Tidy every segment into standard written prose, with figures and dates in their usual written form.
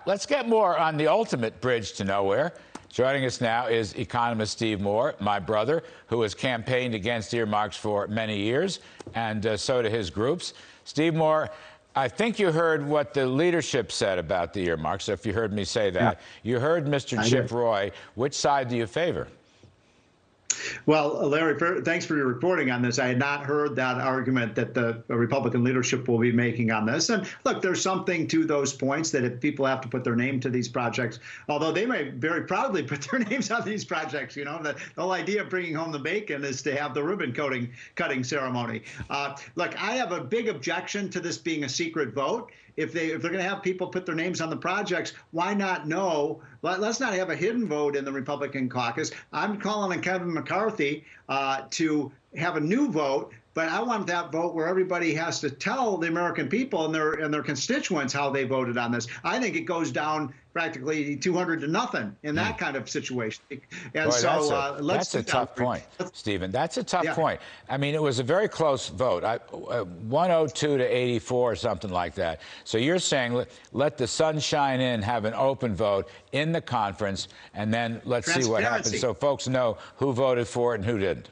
let's get more on the ultimate bridge to nowhere. Joining us now is economist Steve Moore, my brother, who has campaigned against earmarks for many years, and so do his groups. Steve Moore, I think you heard what the leadership said about the earmarks, if you heard me say that. Yeah. You heard Mr. Chip Roy. Which side do you favor? Well, Larry, thanks for your reporting on this. I had not heard that argument that the Republican leadership will be making on this. And look, there's something to those points that if people have to put their name to these projects, although they may very proudly put their names on these projects, you know, the whole idea of bringing home the bacon is to have the ribbon cutting ceremony. Look, I have a big objection to this being a secret vote. If they're going to have people put their names on the projects, why not know? Let's not have a hidden vote in the Republican caucus. I'm calling on Kevin McCarthy to have a new vote, but I want that vote where everybody has to tell the American people and their constituents how they voted on this. I think it goes down practically 200-0 in that kind of situation. And boy, so that's a tough point, Stephen. That's a tough point. I mean, it was a very close vote, 102 to 84 or something like that. So you're saying let the sun shine in, have an open vote in the conference, and then let's see what happens so folks know who voted for it and who didn't.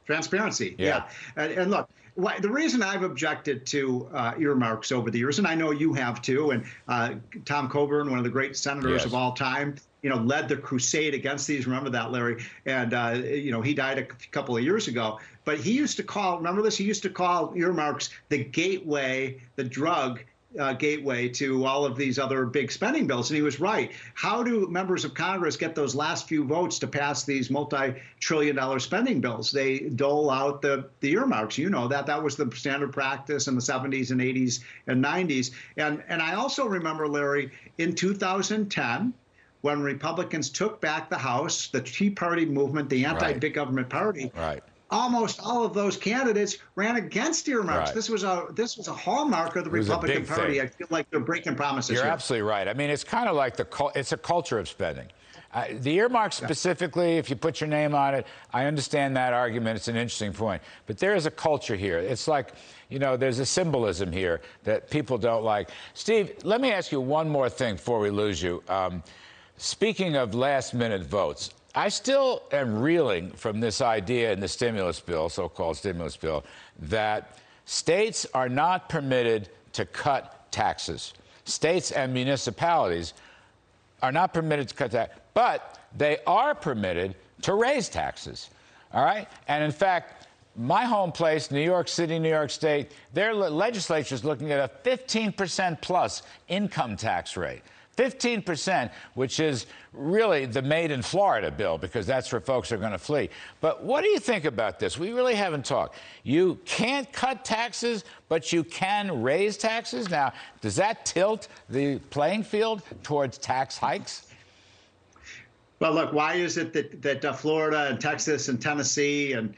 Transparency, yeah. And look, the reason I've objected to earmarks over the years, and I know you have too, and Tom Coburn, one of the great senators of all time, you know, led the crusade against these. Remember that, Larry? And, you know, he died a couple of years ago. But he used to call, remember this? He used to call earmarks the gateway, the drug gateway to all of these other big spending bills. And he was right. How do members of Congress get those last few votes to pass these multi-trillion-dollar spending bills? They dole out the earmarks. You know that. That was the standard practice in the 70s and 80s and 90s. And I also remember, Larry, in 2010, when Republicans took back the House, the Tea Party movement, the anti-big government party, almost all of those candidates ran against earmarks. This was a hallmark of the Republican Party. I feel like they're breaking promises. You're absolutely right. I mean, it's kind of like it's a culture of spending. The earmarks specifically, if you put your name on it, I understand that argument. It's an interesting point. But there is a culture here. It's like, you know, there's a symbolism here that people don't like. Steve, let me ask you one more thing before we lose you. Speaking of last-minute votes, I still am reeling from this idea in the stimulus bill, so-called stimulus bill, that states are not permitted to cut taxes. States and municipalities are not permitted to cut taxes, but they are permitted to raise taxes, all right? And in fact, my home place, New York City, New York State, their legislature is looking at a 15% plus income tax rate. 15%, which is really the made in Florida bill, because that's where folks are going to flee. But what do you think about this? We really haven't talked. You can't cut taxes, but you can raise taxes. Now, does that tilt the playing field towards tax hikes? Well, look, why is it that Florida and Texas and Tennessee and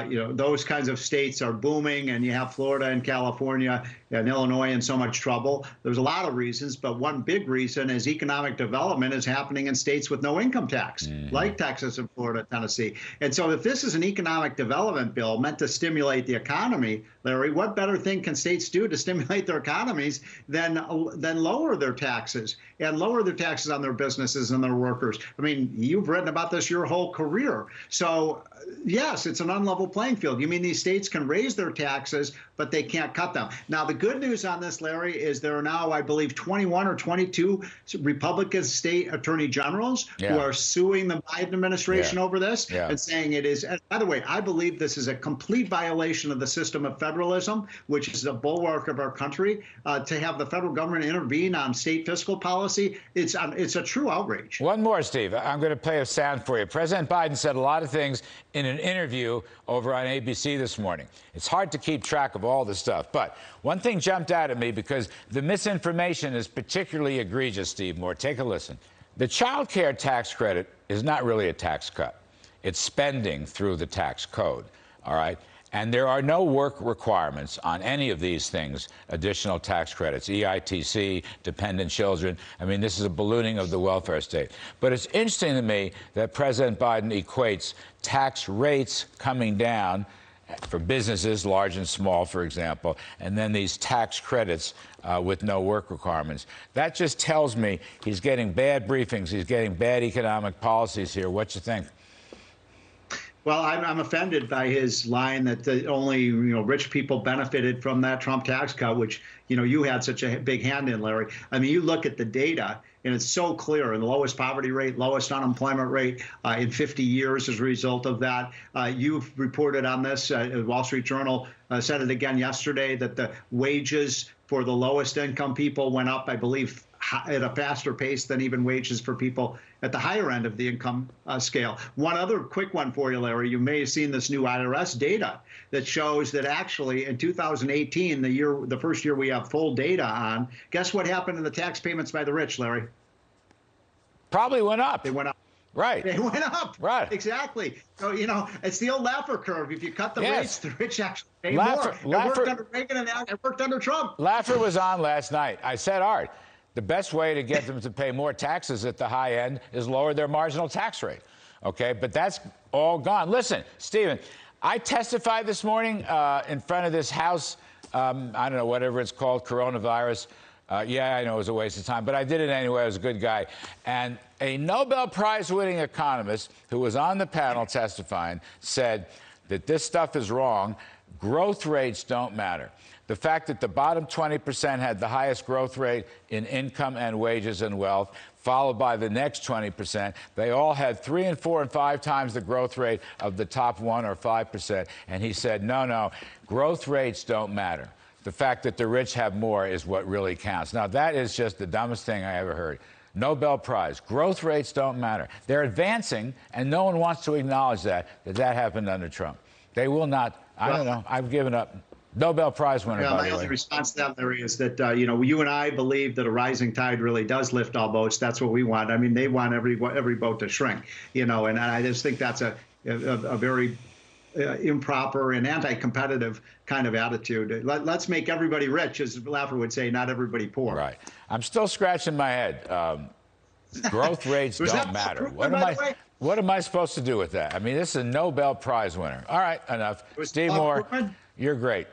you know, those kinds of states are booming, and you have Florida and California and Illinois in so much trouble? There's a lot of reasons, but one big reason is economic development is happening in states with no income tax, like Texas and Florida, Tennessee. And so if this is an economic development bill meant to stimulate the economy, Larry, what better thing can states do to stimulate their economies than lower their taxes and lower their taxes on their businesses and their workers? I mean, you've written about this your whole career. So yes, it's an unlevel playing field. You mean these states can raise their taxes, but they can't cut them. Now, the good news on this, Larry, is there are now, I believe, 21 or 22 Republican state attorney generals who are suing the Biden administration over this and saying it is. And by the way, I believe this is a complete violation of the system of federalism, which is a bulwark of our country. To have the federal government intervene on state fiscal policy, it's a true outrage. One more, Steve. I'm going to play a sound for you. President Biden said a lot of things in an interview over on ABC this morning. It's hard to keep track of all the stuff, but one thing jumped out at me because the misinformation is particularly egregious, Steve Moore. Take a listen. The child care tax credit is not really a tax cut. It's spending through the tax code, all right? And there are no work requirements on any of these things, additional tax credits, EITC, dependent children. I mean, this is a ballooning of the welfare state. But it's interesting to me that President Biden equates tax rates coming down for businesses, large and small, for example, and then these tax credits with no work requirements. That just tells me he's getting bad briefings. He's getting bad economic policies here. What you think? Well, I'm offended by his line that only rich people benefited from that Trump tax cut, which you had such a big hand in, Larry. I mean, you look at the data, and it's so clear. And the lowest poverty rate, lowest unemployment rate in 50 years as a result of that. You've reported on this. Wall Street Journal said it again yesterday that the wages for the lowest income people went up, I believe, at a faster pace than even wages for people at the higher end of the income scale. One other quick one for you, Larry. You may have seen this new IRS data that shows that actually in 2018, the first year we have full data on, guess what happened to the tax payments by the rich, Larry? Probably went up. They went up. Right. They went up. Right. Exactly. So, it's the old Laffer curve. If you cut the rates, the rich actually pay more. It worked under Reagan and it worked under Trump. Laffer was on last night. I said, Art, the best way to get them to pay more taxes at the high end is lower their marginal tax rate. Okay, but that's all gone. Listen, Stephen, I testified this morning in front of this House, I don't know, whatever it's called, coronavirus. Yeah, I know it was a waste of time, but I did it anyway. I was a good guy. And a Nobel Prize-winning economist who was on the panel testifying said that this stuff is wrong. Growth rates don't matter. The fact that the bottom 20% had the highest growth rate in income and wages and wealth, followed by the next 20%, they all had 3 and 4 and 5 times the growth rate of the top 1 or 5%. And he said, no, growth rates don't matter. The fact that the rich have more is what really counts. Now, that is just the dumbest thing I ever heard. Nobel Prize. Growth rates don't matter. They're advancing, and no one wants to acknowledge that happened under Trump. They will not. I don't know. I've given up. Nobel Prize winner, by the way. My only response to that, Larry, is that, you and I believe that a rising tide really does lift all boats. That's what we want. I mean, they want every boat to shrink, and I just think that's a very improper and anti-competitive kind of attitude. Let's make everybody rich, as Laffer would say, not everybody poor. Right. I'm still scratching my head. Growth rates don't matter. What am I supposed to do with that? I mean, this is a Nobel Prize winner. All right, enough. Steve Moore, you're great.